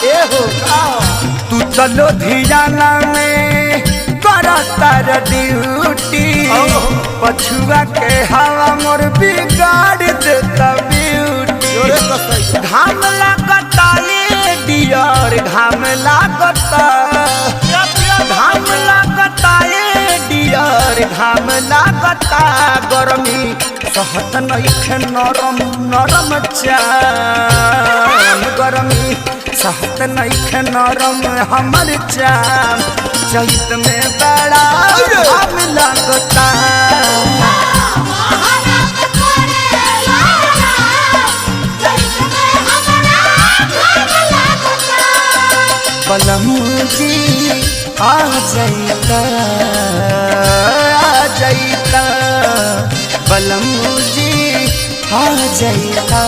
ए हो तू चलो धियाना में करतर ड्यूटी पछुआ के हवा मोर बिगाड़ देता ब्यूटी घाम लागता ये डियर घाम लागता ये डियर घाम लागता गरमी सहत नइखे नरम नरम चाम गरमी सहत नइखे नरम हमर चाम चैत में बड़ा घाम लागता बलमू जी आ जाइता बलमू जी आ जाइता।